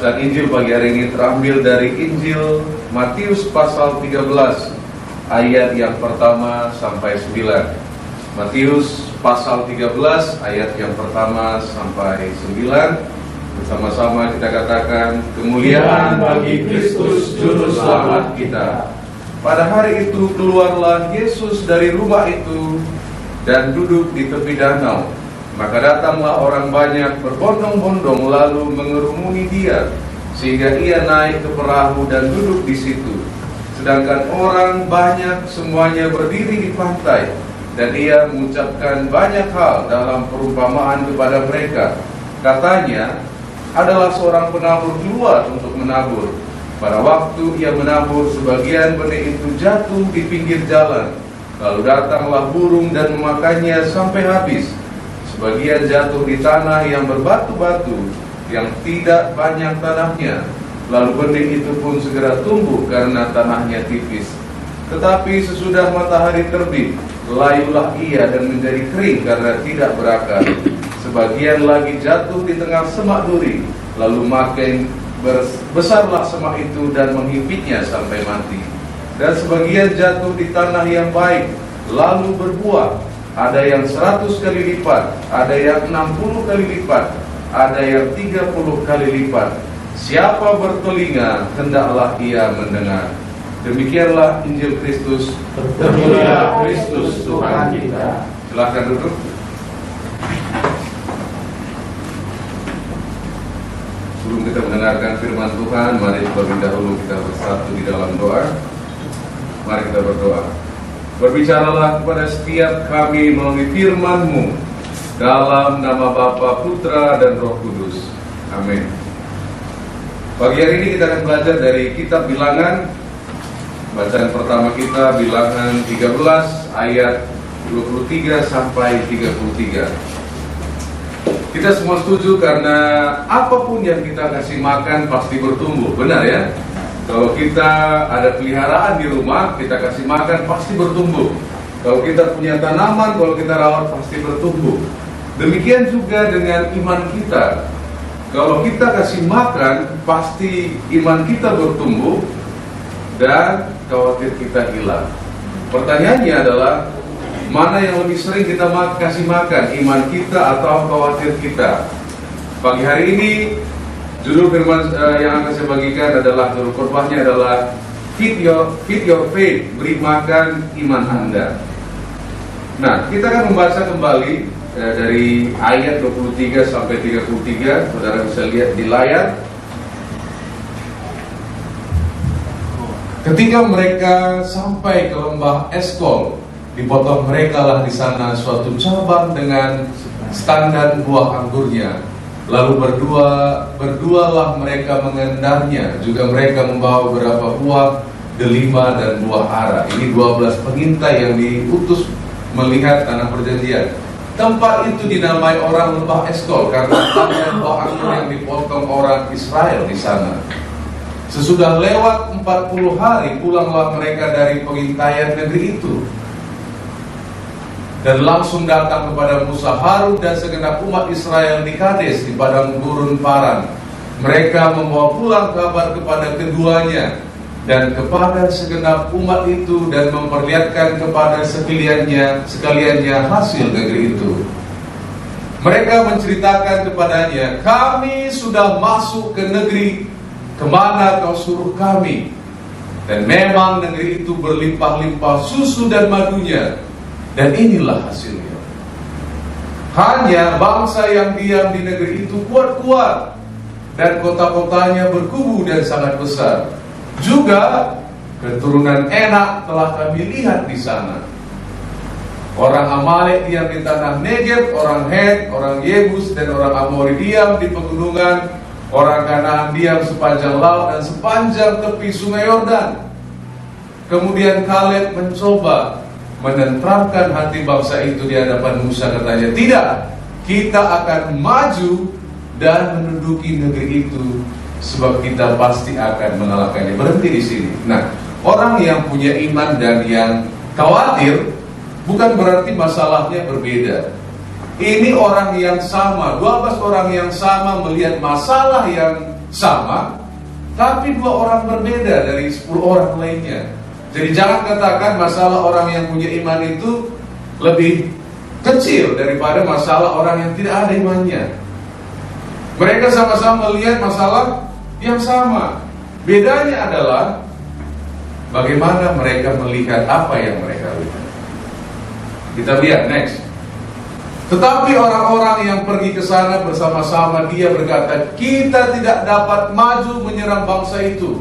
Bacaan Injil pagi hari ini terambil dari Injil Matius pasal 13 ayat yang pertama sampai 9. Matius pasal 13 ayat yang pertama sampai 9. Bersama-sama kita katakan, kemuliaan bagi Kristus juru selamat kita. Pada hari itu keluarlah Yesus dari rumah itu dan duduk di tepi danau. Maka datanglah orang banyak berbondong-bondong lalu mengerumuni dia, sehingga ia naik ke perahu dan duduk di situ. Sedangkan orang banyak semuanya berdiri di pantai, dan ia mengucapkan banyak hal dalam perumpamaan kepada mereka. Katanya, adalah seorang penabur keluar untuk menabur. Pada waktu ia menabur, sebagian benih itu jatuh di pinggir jalan. Lalu datanglah burung dan memakannya sampai habis. Sebagian jatuh di tanah yang berbatu-batu, yang tidak banyak tanahnya. Lalu benih itu pun segera tumbuh karena tanahnya tipis. Tetapi sesudah matahari terbit, layulah ia dan menjadi kering karena tidak berakar. Sebagian lagi jatuh di tengah semak duri, lalu makin besarlah semak itu dan menghimpitnya sampai mati. Dan sebagian jatuh di tanah yang baik, lalu berbuah. Ada yang 100 kali lipat, ada yang 60 kali lipat, ada yang 30 kali lipat. Siapa bertelinga, hendaklah ia mendengar. Demikianlah Injil Kristus. Terpujilah Kristus Tuhan kita. Silakan duduk. Sebelum kita mendengarkan firman Tuhan, mari terlebih dahulu kita bersatu di dalam doa. Mari kita berdoa. Berbicaralah kepada setiap kami melalui firman-Mu, dalam nama Bapa, Putra, dan Roh Kudus. Amin. Pagi hari ini kita akan belajar dari kitab Bilangan. Bacaan pertama kita Bilangan 13 ayat 23 sampai 33. Kita semua setuju karena apapun yang kita kasih makan pasti bertumbuh, benar ya? Kalau kita ada peliharaan di rumah, kita kasih makan pasti bertumbuh. Kalau kita punya tanaman, kalau kita rawat pasti bertumbuh. Demikian juga dengan iman kita. Kalau kita kasih makan, pasti iman kita bertumbuh dan khawatir kita hilang. Pertanyaannya adalah, mana yang lebih sering kita kasih makan, iman kita atau khawatir kita? Pagi hari ini judul firman yang akan saya bagikan adalah, judul khotbahnya adalah Feed your faith, beri makan iman Anda. Nah, kita akan membaca kembali dari ayat 23 sampai 33. Saudara bisa lihat di layar. Ketika mereka sampai ke lembah Eskol, dipotong mereka lah di sana suatu cabang dengan standar buah anggurnya. Lalu berdualah mereka mengendarnya. Juga mereka membawa beberapa buah delima dan buah ara. Ini 12 pengintai yang diutus melihat tanah perjanjian. Tempat itu dinamai orang lembah Eskol karena ada buah anggur yang dipotong orang Israel di sana. Sesudah lewat 40 hari, pulanglah mereka dari pengintaian negeri itu, dan langsung datang kepada Musa, Harun, dan segenap umat Israel di Kades di padang gurun Paran. Mereka membawa pulang kabar kepada keduanya dan kepada segenap umat itu, dan memperlihatkan kepada sekaliannya hasil negeri itu. Mereka menceritakan kepadanya, kami sudah masuk ke negeri kemana kau suruh kami, dan memang negeri itu berlimpah-limpah susu dan madunya. Dan inilah hasilnya. Hanya bangsa yang diam di negeri itu kuat-kuat, dan kota-kotanya berkubu dan sangat besar. Juga keturunan Enak telah kami lihat di sana. Orang Amalek diam di tanah Negeb, orang Het, orang Yebus, dan orang Amori diam di pegunungan. Orang Kanaan diam sepanjang laut dan sepanjang tepi sungai Yordan. Kemudian Kaleb mencoba menenteramkan hati bangsa itu di hadapan Musa. Katanya, tidak, kita akan maju dan menduduki negeri itu, sebab kita pasti akan mengalahkannya. Berhenti di sini. Nah, orang yang punya iman dan yang khawatir bukan berarti masalahnya berbeda. Ini orang yang sama, 12 orang yang sama melihat masalah yang sama, tapi 2 orang berbeda dari 10 orang lainnya. Jadi jangan katakan masalah orang yang punya iman itu lebih kecil daripada masalah orang yang tidak ada imannya. Mereka sama-sama melihat masalah yang sama. Bedanya adalah bagaimana mereka melihat apa yang mereka lihat. Kita lihat next. Tetapi orang-orang yang pergi ke sana bersama-sama, dia berkata, kita tidak dapat maju menyerang bangsa itu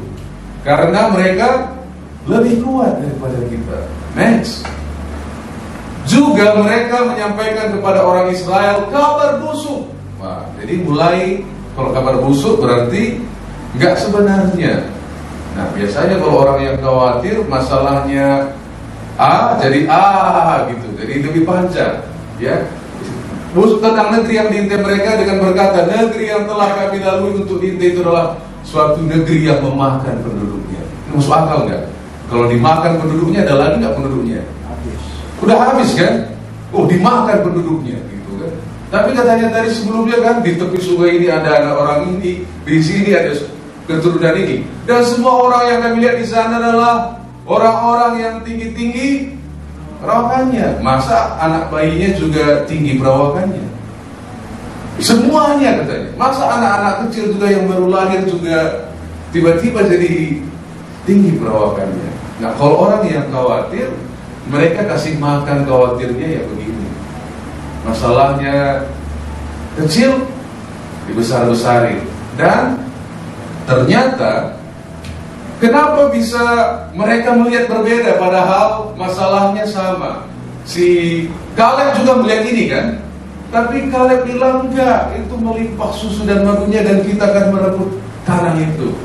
karena mereka lebih kuat daripada kita. Next. Juga mereka menyampaikan kepada orang Israel kabar busuk. Wah, jadi mulai kalau kabar busuk berarti nggak sebenarnya. Nah, biasanya kalau orang yang khawatir masalahnya A jadi A gitu, jadi lebih panjang, ya. Busuk tentang negeri yang diintai mereka dengan berkata, negeri yang telah kami lalui untuk diintai itu adalah suatu negeri yang memakan penduduknya. Ini masuk akal nggak? Kalau dimakan penduduknya, ada lagi nggak penduduknya? Habis. Udah habis kan? Oh, dimakan penduduknya, gitu kan? Tapi katanya tadi sebelumnya kan di tepi sungai ini ada anak orang ini, di sini ada keturunan ini, dan semua orang yang kami lihat di sana adalah orang-orang yang tinggi-tinggi perawakannya. Masa anak bayinya juga tinggi perawakannya? Semuanya katanya. Masa anak-anak kecil juga yang baru lahir juga tiba-tiba jadi tinggi perawakannya? Nah, kalau orang yang khawatir, mereka kasih makan khawatirnya ya begini. Masalahnya kecil dibesar-besarin. Dan ternyata kenapa bisa mereka melihat berbeda padahal masalahnya sama? Si Kaleb juga melihat ini kan, tapi Kaleb bilang enggak, itu melimpah susu dan madunya dan kita akan merebut tanah itu.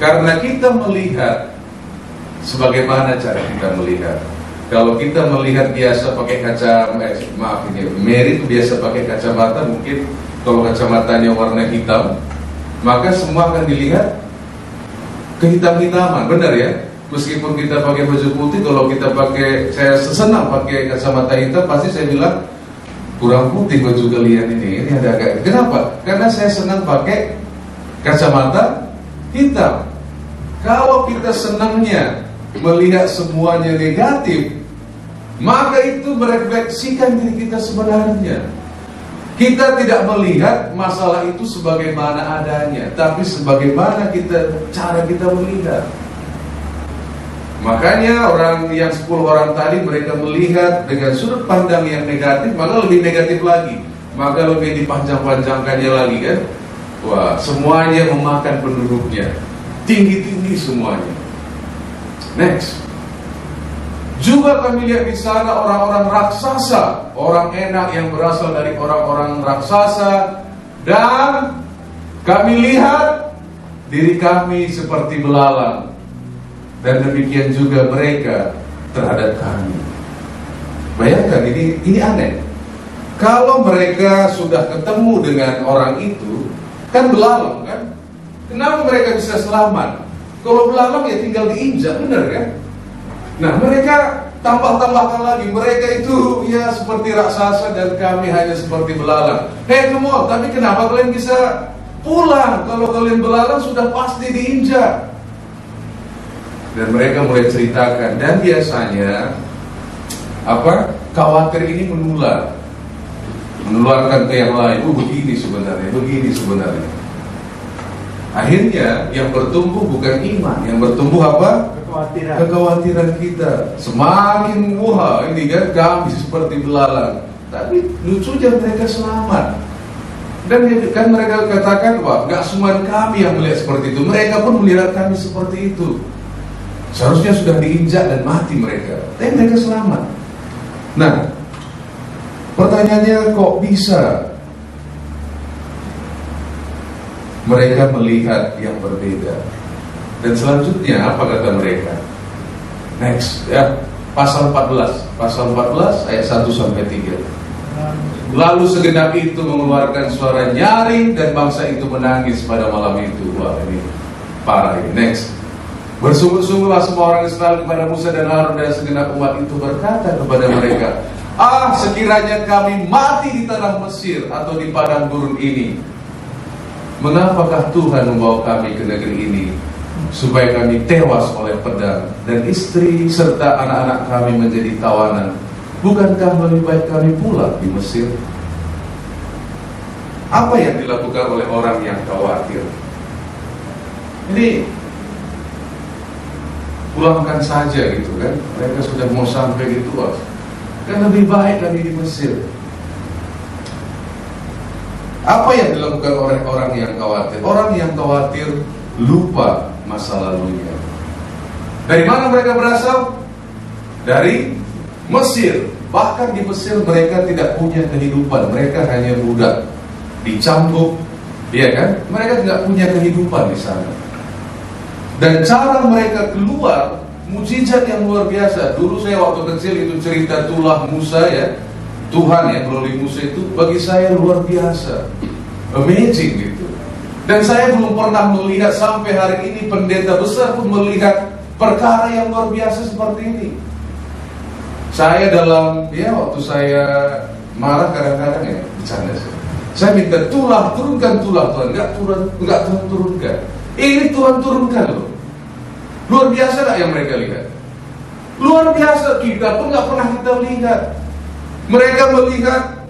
Karena kita melihat sebagaimana cara kita melihat. Kalau kita melihat biasa pakai Mary itu biasa pakai kacamata, mungkin kalau kacamatanya warna hitam, maka semua akan dilihat kehitam-hitaman, benar ya? Meskipun kita pakai baju putih, kalau kita pakai, saya senang pakai kacamata hitam, pasti saya bilang kurang putih baju kalian ini ada agak. Kenapa? Karena saya senang pakai kacamata hitam. Kalau kita senangnya melihat semuanya negatif, maka itu merefleksikan diri kita sebenarnya. Kita tidak melihat masalah itu sebagaimana adanya, tapi sebagaimana cara kita melihat. Makanya orang yang 10 orang tadi mereka melihat dengan sudut pandang yang negatif, maka lebih negatif lagi, maka lebih dipanjang-panjangkannya lagi kan. Wah, semuanya memakan penduduknya, tinggi-tinggi semuanya. Next. Juga kami lihat di sana orang-orang raksasa, orang enak yang berasal dari orang-orang raksasa, dan kami lihat diri kami seperti belalang, dan demikian juga mereka terhadap kami. Bayangkan ini aneh. Kalau mereka sudah ketemu dengan orang itu, kan belalang kan? Kenapa mereka bisa selamat? Kalau belalang ya tinggal diinjak, benar kan? Nah, mereka tambah-tambahkan lagi, mereka itu ya seperti raksasa dan kami hanya seperti belalang. Hei kamu, tapi kenapa kalian bisa pulang? Kalau kalian belalang sudah pasti diinjak. Dan mereka mulai ceritakan, dan biasanya khawatir ini menularkan ke yang lain. Begini sebenarnya. Akhirnya yang bertumbuh bukan iman, yang bertumbuh apa? Kekhawatiran kita. Semakin ini kan kami seperti belalang, tapi lucunya mereka selamat. Dan kan mereka katakan, wah, gak cuma kami yang melihat seperti itu, mereka pun melihat kami seperti itu. Seharusnya sudah diinjak dan mati mereka, tapi mereka selamat. Nah, pertanyaannya, kok bisa mereka melihat yang berbeda? Dan selanjutnya apa kata mereka? Next, ya, pasal 14 ayat 1 sampai 3. Lalu segenap itu mengeluarkan suara nyaring dan bangsa itu menangis pada malam itu. Wah, ini parah ini. Next. Bersungguh-sungguhlah semua orang Israel kepada Musa dan Harun, dan segenap umat itu berkata kepada mereka, sekiranya kami mati di tanah Mesir atau di padang gurun ini, mengapakah Tuhan membawa kami ke negeri ini supaya kami tewas oleh pedang dan istri serta anak-anak kami menjadi tawanan? Bukankah lebih baik kami pulang di Mesir? Apa yang dilakukan oleh orang yang khawatir? Ini pulangkan saja gitu kan. Mereka sudah mau sampai di Tuas, kan lebih baik kami di Mesir. Apa yang dilakukan oleh orang yang khawatir? Orang yang khawatir lupa masa lalunya. Dari mana mereka berasal? Dari Mesir. Bahkan di Mesir mereka tidak punya kehidupan. Mereka hanya budak, dicambuk, ya kan? Mereka tidak punya kehidupan di sana. Dan cara mereka keluar, mujizat yang luar biasa. Dulu saya waktu kecil itu cerita tulah Musa ya, Tuhan yang melalui Musa itu bagi saya luar biasa, amazing gitu. Dan saya belum pernah melihat sampai hari ini pendeta besar pun melihat perkara yang luar biasa seperti ini. Saya waktu saya marah kadang-kadang ya, bercanda saya minta turunkan tulah Tuhan, enggak Tuhan turunkan. Ini Tuhan turunkan loh. Luar biasa gak yang mereka lihat? Luar biasa, kita pun gak pernah kita lihat. Mereka melihat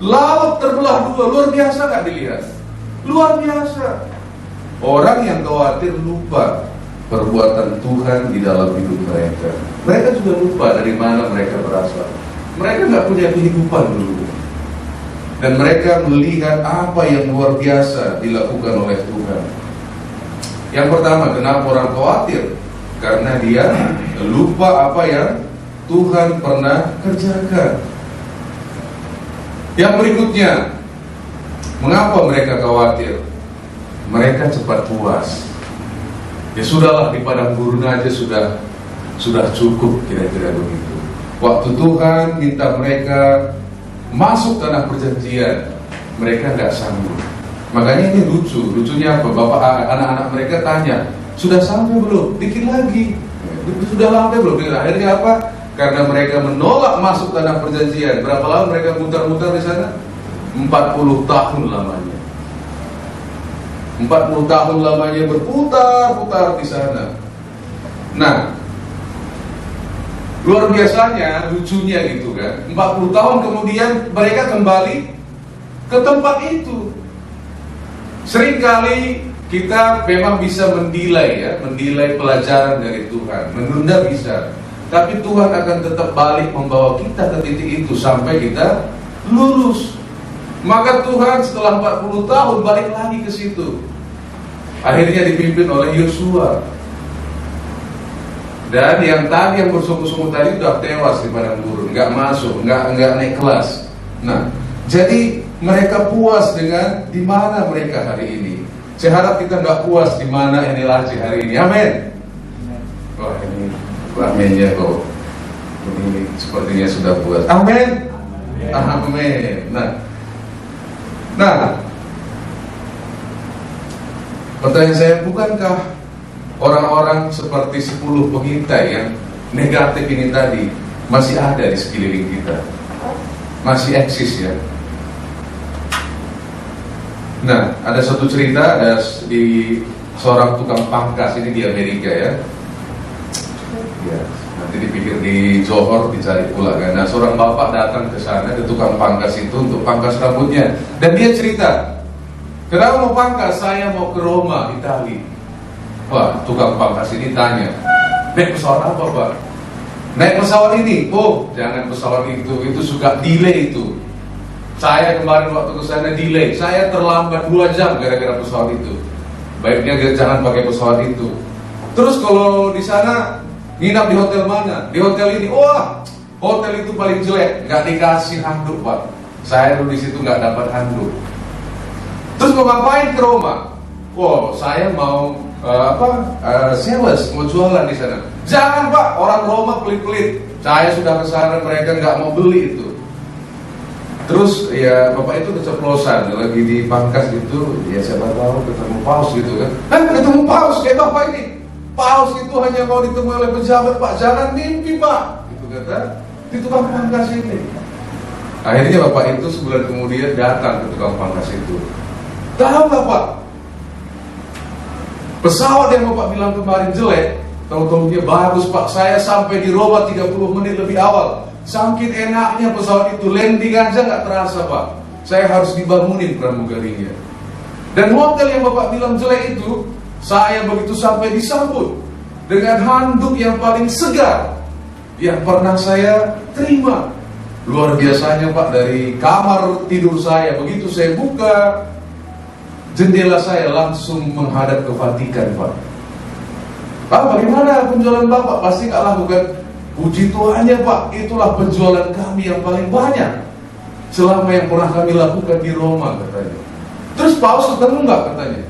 laut terbelah dua, luar biasa gak dilihat? Luar biasa. Orang yang khawatir lupa perbuatan Tuhan di dalam hidup mereka. Mereka juga lupa dari mana mereka berasal. Mereka gak punya kehidupan dulu. Dan mereka melihat apa yang luar biasa dilakukan oleh Tuhan. Yang pertama, kenapa orang khawatir? Karena dia lupa apa yang Tuhan pernah kerjakan. Yang berikutnya, mengapa mereka khawatir? Mereka cepat puas. Ya sudahlah, di padang gurun aja sudah cukup, kira-kira begitu. Waktu Tuhan minta mereka masuk tanah perjanjian, mereka nggak sanggup. Makanya ini lucunya apa? Anak-anak mereka tanya, sudah sampai belum? Dikit lagi. Sudah sampai belum? Akhirnya apa? Karena mereka menolak masuk tanah perjanjian. Berapa lama mereka muter-muter di sana? 40 tahun lamanya. 40 tahun lamanya berputar-putar di sana. Nah, luar biasanya, lucunya gitu kan. 40 tahun kemudian mereka kembali ke tempat itu. Seringkali kita memang bisa mendilai pelajaran dari Tuhan, menunda bisa, tapi Tuhan akan tetap balik membawa kita ke titik itu sampai kita lulus. Maka Tuhan setelah 40 tahun balik lagi ke situ. Akhirnya dipimpin oleh Yosua. Dan yang bersungguh-sungguh tadi sudah tewas di padang gurun, nggak masuk, nggak naik kelas. Nah, jadi mereka puas dengan di mana mereka hari ini. Saya harap kita nggak puas di mana NLAC hari ini. Amin. Wah, ini amennya kok. Ini sepertinya sudah puas. Amin. Amin. Nah, pertanyaan saya, bukankah orang-orang seperti 10 pengintai yang negatif ini tadi masih ada di sekeliling kita? Masih eksis ya? Nah, ada satu cerita, ada di seorang tukang pangkas ini di Amerika ya. Ya, nanti dipikir di Johor dicari pula kan. Nah, seorang bapak datang ke sana ke tukang pangkas itu untuk pangkas rambutnya. Dan dia cerita, kenapa mau pangkas? Saya mau ke Roma, Italia. Wah, tukang pangkas ini tanya, naik pesawat apa Pak? Naik pesawat ini. Oh, jangan pesawat itu suka delay itu. Saya kemarin waktu ke sana delay, saya terlambat 2 jam gara-gara pesawat itu. Baiknya jangan pakai pesawat itu. Terus kalau di sana nginap di hotel mana? Di hotel ini. Wah, hotel itu paling jelek, nggak dikasih handuk Pak. Saya dulu di situ nggak dapat handuk. Terus mau ngapain ke Roma? Wow, saya mau sales, mau jualan di sana. Jangan Pak, orang Roma pelit-pelit. Saya sudah ke sana, mereka nggak mau beli itu. Terus ya bapak itu keceplosan lagi di pangkas gitu, ya siapa tahu ketemu paus gitu kan. Ketemu paus kayak bapak ini. Paus itu hanya mau ditemui oleh pejabat Pak, jangan mimpi Pak. Itu kata di tukang pangkas ini. Akhirnya bapak itu sebulan kemudian datang ke tukang pangkas itu. Tahu nggak Pak? Pesawat yang Bapak bilang kemarin jelek, tahu-tahu dia bagus Pak. Saya sampai di Roma 30 menit lebih awal. Saking enaknya pesawat itu, landing aja nggak terasa Pak. Saya harus dibangunin pramugarinya. Dan hotel yang Bapak bilang jelek itu, saya begitu sampai disambut dengan handuk yang paling segar yang pernah saya terima. Luar biasanya Pak, dari kamar tidur saya, begitu saya buka jendela saya langsung menghadap ke Vatikan Pak. Pak, bagaimana penjualan Bapak? Pasti nggak lakukan. Puji Tuhannya Pak, itulah penjualan kami yang paling banyak selama yang pernah kami lakukan di Roma, katanya. Terus Paus ketemu nggak, katanya?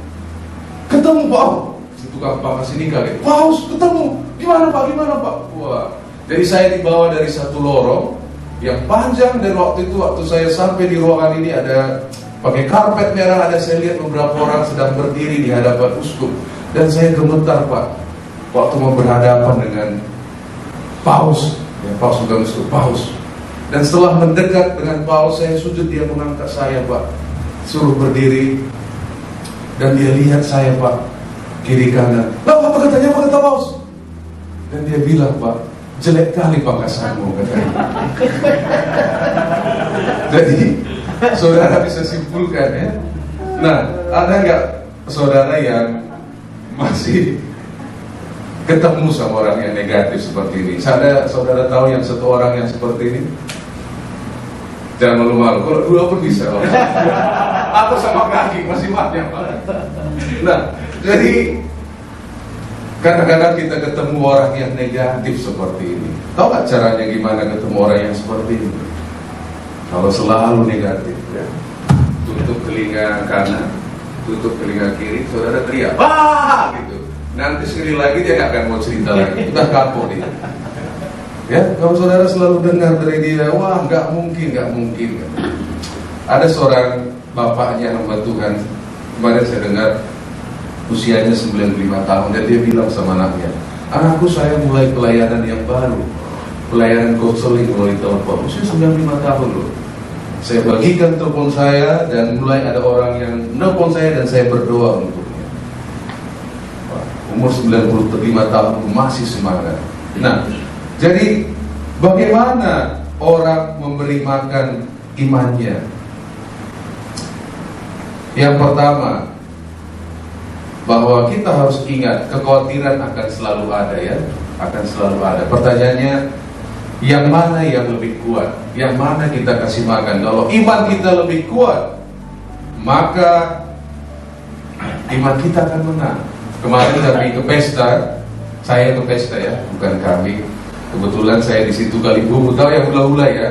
Ketemu Pak. Si tukang pangkas ini kali, Paus ketemu. Gimana Pak? Gimana Pak? Wah, jadi saya dibawa dari satu lorong yang panjang, dan waktu itu waktu saya sampai di ruangan ini ada pakai karpet merah, ada saya lihat beberapa orang sedang berdiri di hadapan uskup, dan saya gemetar Pak waktu mau berhadapan dengan Paus, ya, Paus bukan uskup, Paus. Dan setelah mendekat dengan Paus, saya sujud, dia mengangkat saya Pak, suruh berdiri, dan dia lihat saya Pak, kiri kanan. Lah apa katanya, apa kata Paus? Dan dia bilang Pak, jelek kali pangkasanmu, katanya. Jadi saudara bisa simpulkan ya. Nah, ada nggak saudara yang masih ketemu sama orang yang negatif seperti ini? Saudara tahu yang satu orang yang seperti ini? Jangan malu-malu, kalau dua pun bisa loh. Atau sama kaki, masih banyak Pak. Nah, jadi kadang-kadang kita ketemu orang yang negatif seperti ini. Tahu nggak caranya gimana ketemu orang yang seperti ini? Kalau selalu negatif ya, tutup telinga kanan, tutup telinga kiri, saudara teriak, wah gitu. Nanti sekali lagi dia nggak akan mau cerita lagi, udah kapok dia. Ya, kalau saudara selalu dengar dari dia, wah nggak mungkin. Ada seorang bapaknya hamba Tuhan, kemarin saya dengar usianya 95 tahun, dan dia bilang sama anaknya, anakku, saya mulai pelayanan yang baru, pelayanan konseling melalui telepon, usia 95 tahun loh. Saya bagikan telepon saya, dan mulai ada orang yang nelpon saya, dan saya berdoa untuknya. Umur 95 tahun masih semangat. Nah, jadi bagaimana orang memberi makan imannya? Yang pertama, bahwa kita harus ingat kekhawatiran akan selalu ada ya, akan selalu ada. Pertanyaannya, yang mana yang lebih kuat? Yang mana kita kasih makan? Kalau iman kita lebih kuat, maka iman kita akan menang. Kemarin kami ke pesta, saya ke pesta ya, bukan kami. Kebetulan saya di situ Kalibu, tahu yang hula-hula ya.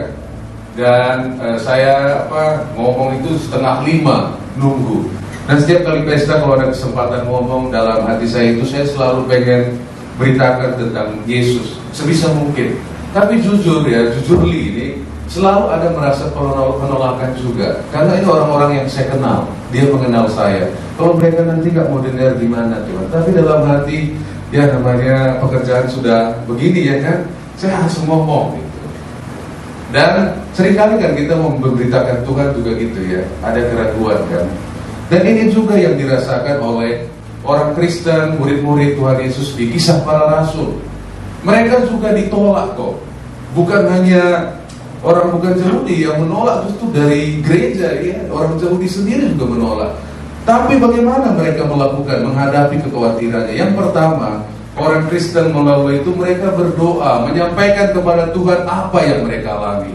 Dan saya ngomong itu 4:30 nunggu. Dan setiap kali pesta kalau ada kesempatan ngomong, dalam hati saya itu saya selalu pengen beritakan tentang Yesus sebisa mungkin. Tapi jujur ya, ini selalu ada merasa penolakan juga. Karena ini orang-orang yang saya kenal, dia mengenal saya. Kalau mereka nanti gak mau dengar gimana Tuhan. Tapi dalam hati, ya namanya pekerjaan sudah begini ya kan, saya harus ngomong gitu. Dan seringkali kan kita mau memberitakan Tuhan juga gitu ya, ada keraguan kan. Dan ini juga yang dirasakan oleh orang Kristen, murid-murid Tuhan Yesus di Kisah Para Rasul. Mereka juga ditolak kok. Bukan hanya orang bukan Yahudi yang menolak, justru dari gereja ya, orang Yahudi sendiri juga menolak. Tapi bagaimana mereka melakukan, menghadapi kekhawatirannya? Yang pertama, orang Kristen melalui itu mereka berdoa, menyampaikan kepada Tuhan apa yang mereka alami.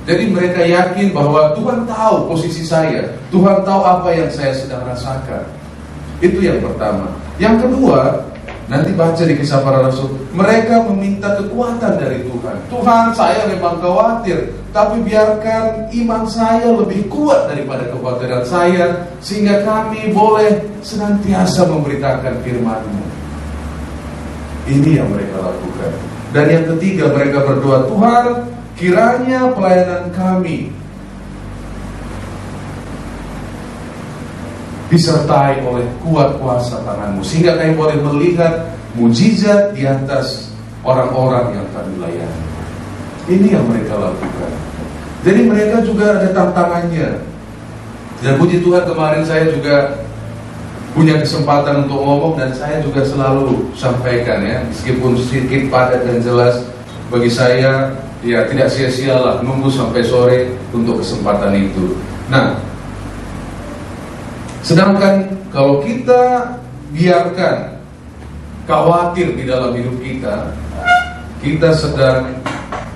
Jadi mereka yakin bahwa Tuhan tahu posisi saya, Tuhan tahu apa yang saya sedang rasakan. Itu yang pertama. Yang kedua, nanti baca di Kisah Para Rasul, mereka meminta kekuatan dari Tuhan. Tuhan, saya memang khawatir, tapi biarkan iman saya lebih kuat daripada kekhawatiran saya, sehingga kami boleh senantiasa memberitakan firman-Mu. Ini yang mereka lakukan. Dan yang ketiga, mereka berdoa, Tuhan, kiranya pelayanan kami disertai oleh kuat kuasa tangan-Mu, sehingga kami boleh melihat mujizat di atas orang-orang yang kami layani. Ini yang mereka lakukan. Jadi mereka juga ada tantangannya. Dan puji Tuhan, kemarin saya juga punya kesempatan untuk ngomong, dan saya juga selalu sampaikan ya, meskipun sedikit padat dan jelas, bagi saya ya tidak sia-sialah nunggu sampai sore untuk kesempatan itu. Nah, sedangkan kalau kita biarkan khawatir di dalam hidup kita, kita sedang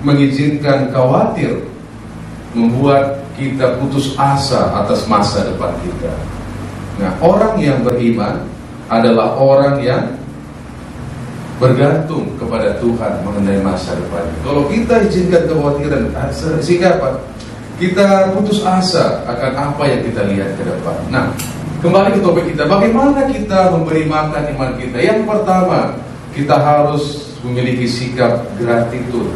mengizinkan khawatir membuat kita putus asa atas masa depan kita. Nah, orang yang beriman adalah orang yang bergantung kepada Tuhan mengenai masa depan. Kalau kita izinkan kekhawatiran, sehingga apa? Kita putus asa akan apa yang kita lihat ke depan. Nah, kembali ke topik kita, bagaimana kita memberi makan iman kita? Yang pertama, kita harus memiliki sikap gratitude,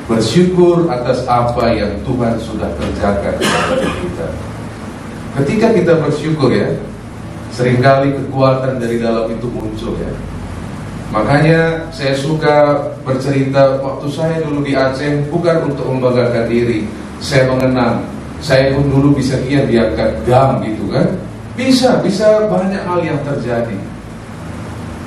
bersyukur atas apa yang Tuhan sudah kerjakan kepada kita. Ketika kita bersyukur ya, seringkali kekuatan dari dalam itu muncul ya. Makanya saya suka bercerita, waktu saya dulu di Aceh, bukan untuk membanggakan diri, saya mengenang, saya pun dulu bisa diangkat gam gitu kan. Bisa banyak hal yang terjadi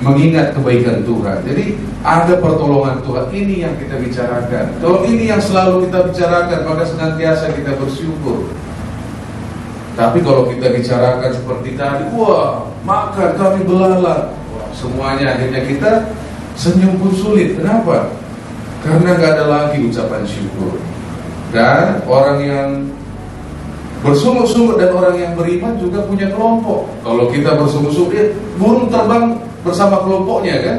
mengingat kebaikan Tuhan. Jadi ada pertolongan Tuhan, ini yang kita bicarakan. Kalau ini yang selalu kita bicarakan, maka senantiasa kita bersyukur. Tapi kalau kita bicarakan seperti tadi, wah makan kami belalang, wah, semuanya akhirnya kita senyum pun sulit. Kenapa? Karena gak ada lagi ucapan syukur. Dan orang yang bersungguh-sungguh dan orang yang beriman juga punya kelompok. Kalau kita bersungguh-sungguh, burung terbang bersama kelompoknya kan.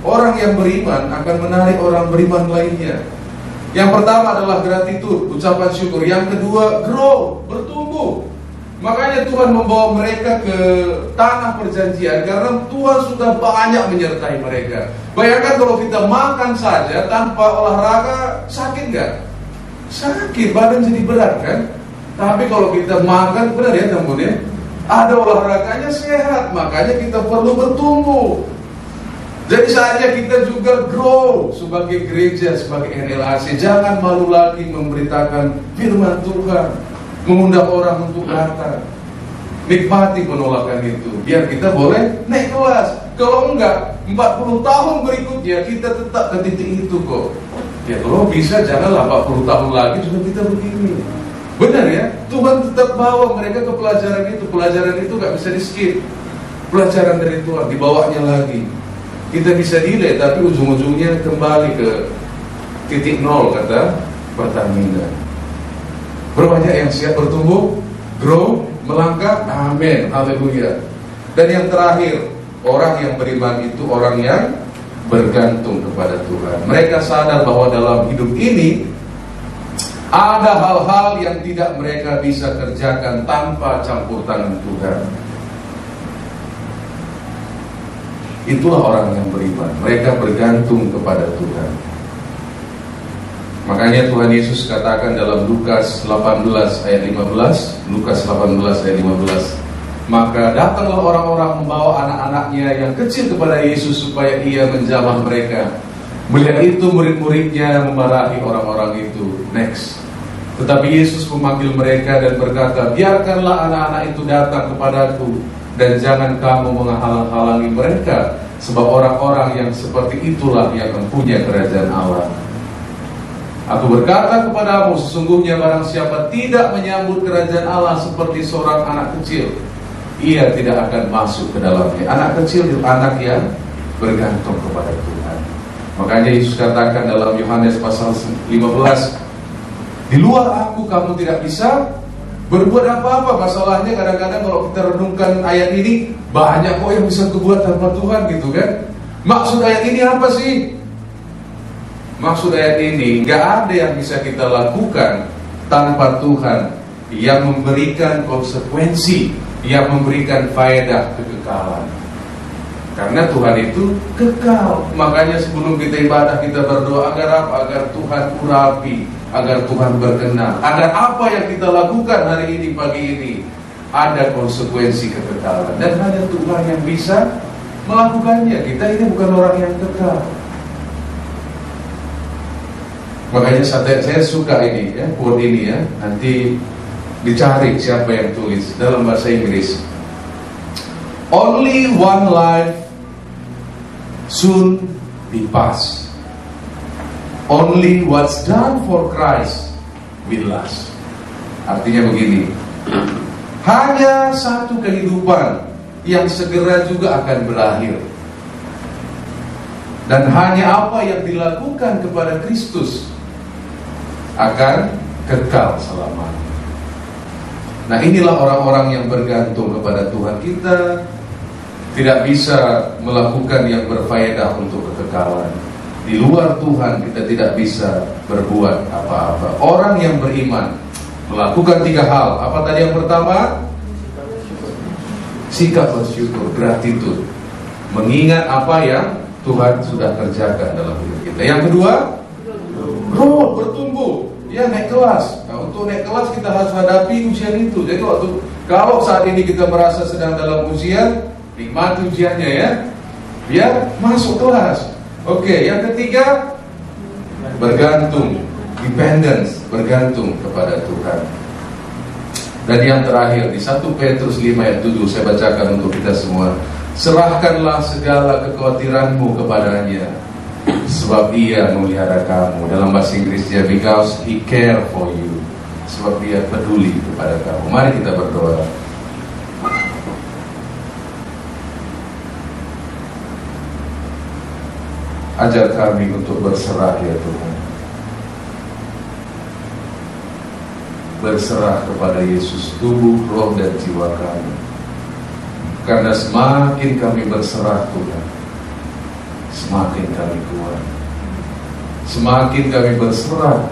Orang yang beriman akan menarik orang beriman lainnya. Yang pertama adalah gratitude, ucapan syukur. Yang kedua, grow, bertumbuh. Makanya Tuhan membawa mereka ke tanah perjanjian karena Tuhan sudah banyak menyertai mereka. Bayangkan kalau kita makan saja tanpa olahraga, sakit nggak? Sakit, badan jadi berat kan? Tapi kalau kita makan, benar ya teman-teman ya, ada olahraganya sehat, makanya kita perlu bertumbuh. Jadi saatnya kita juga grow sebagai gereja, sebagai NLAC. Jangan malu lagi memberitakan firman Tuhan, mengundang orang untuk datang. Nikmati penolakan itu, biar kita boleh naik kelas. Kalau enggak, 40 tahun berikutnya kita tetap ke titik itu kok. Ya kalau bisa janganlah 40 tahun lagi sudah kita begini. Benar ya, Tuhan tetap bawa mereka ke pelajaran itu. Pelajaran itu gak bisa di skip. Pelajaran dari Tuhan, dibawanya lagi. Kita bisa delay, tapi ujung-ujungnya kembali ke titik nol, kata Pertamina. Berbanyak yang siap bertumbuh, grow, melangkah, amin, haleluya. Dan yang terakhir, orang yang beriman itu orang yang bergantung kepada Tuhan. Mereka sadar bahwa dalam hidup ini ada hal-hal yang tidak mereka bisa kerjakan tanpa campur tangan Tuhan. Itulah orang yang beriman. Mereka bergantung kepada Tuhan. Makanya Tuhan Yesus katakan dalam Lukas 18 ayat 15, Lukas 18 ayat 15, maka datanglah orang-orang membawa anak-anaknya yang kecil kepada Yesus supaya ia menjamah mereka. Melihat itu murid-muridnya memarahi orang-orang itu. Next. Tetapi Yesus memanggil mereka dan berkata, biarkanlah anak-anak itu datang kepadaku, dan jangan kamu menghalang-halangi mereka, sebab orang-orang yang seperti itulah yang mempunyai kerajaan Allah. Aku berkata kepadamu, sesungguhnya barang siapa tidak menyambut kerajaan Allah seperti seorang anak kecil, ia tidak akan masuk ke dalamnya. Anak kecil itu anak yang bergantung kepada Tuhan. Makanya Yesus katakan dalam Yohanes pasal 15, di luar aku kamu tidak bisa berbuat apa-apa. Masalahnya kadang-kadang kalau kita renungkan ayat ini, banyak kok yang bisa kebuat tanpa Tuhan gitu kan. Maksud ayat ini apa sih? Maksud ayat ini, gak ada yang bisa kita lakukan tanpa Tuhan yang memberikan konsekuensi, yang memberikan faedah kekekalan. Karena Tuhan itu kekal. Makanya sebelum kita ibadah, kita berdoa agar apa? Agar Tuhan urapi, agar Tuhan berkenan, agar apa yang kita lakukan hari ini, pagi ini, ada konsekuensi kekekalan. Dan hanya Tuhan yang bisa melakukannya. Kita ini bukan orang yang kekal. Makanya saya suka ini ya, quote ini ya. Nanti dicari siapa yang tulis dalam bahasa Inggris. Only one life soon be past. Only what's done for Christ will last. Artinya begini, hanya satu kehidupan yang segera juga akan berakhir. Dan hanya apa yang dilakukan kepada Kristus akan kekal selamanya. Nah, inilah orang-orang yang bergantung kepada Tuhan. Kita tidak bisa melakukan yang berfaedah untuk kekekalan. Di luar Tuhan kita tidak bisa berbuat apa-apa. Orang yang beriman melakukan 3 hal. Apa tadi yang pertama? Sikap bersyukur, gratitude. Mengingat apa yang Tuhan sudah kerjakan dalam hidup kita. Yang kedua, growth, bertumbuh. Ya, naik kelas. Nah, untuk naik kelas kita harus hadapi ujian itu. Jadi kalau saat ini kita merasa sedang dalam ujian, nikmati ujiannya ya. Biar masuk kelas. Oke, yang ketiga, bergantung, dependence, bergantung kepada Tuhan. Dan yang terakhir di 1 Petrus 5 ayat 7 saya bacakan untuk kita semua. Serahkanlah segala kekhawatiranmu kepadanya, sebab Ia memelihara kamu. Dalam bahasa Inggrisnya, because He care for you. Sebab Dia peduli kepada kamu. Mari kita berdoa. Ajar kami untuk berserah ya Tuhan. Berserah kepada Yesus, tubuh, roh, dan jiwa kami. Karena semakin kami berserah Tuhan, semakin kami kuat. Semakin kami berserah,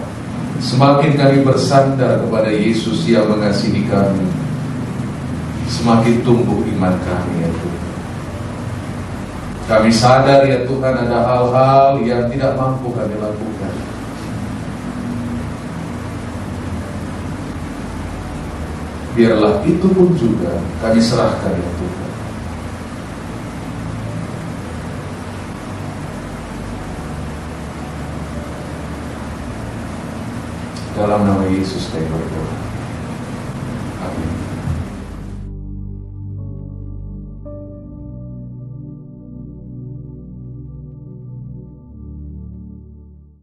semakin kami bersandar kepada Yesus yang mengasihi kami, semakin tumbuh iman kami ya Tuhan. Kami sadar ya Tuhan ada hal-hal yang tidak mampu kami lakukan. Biarlah itu pun juga kami serahkan ya Tuhan. Dalam nama Yesus kami berdoa. Amin.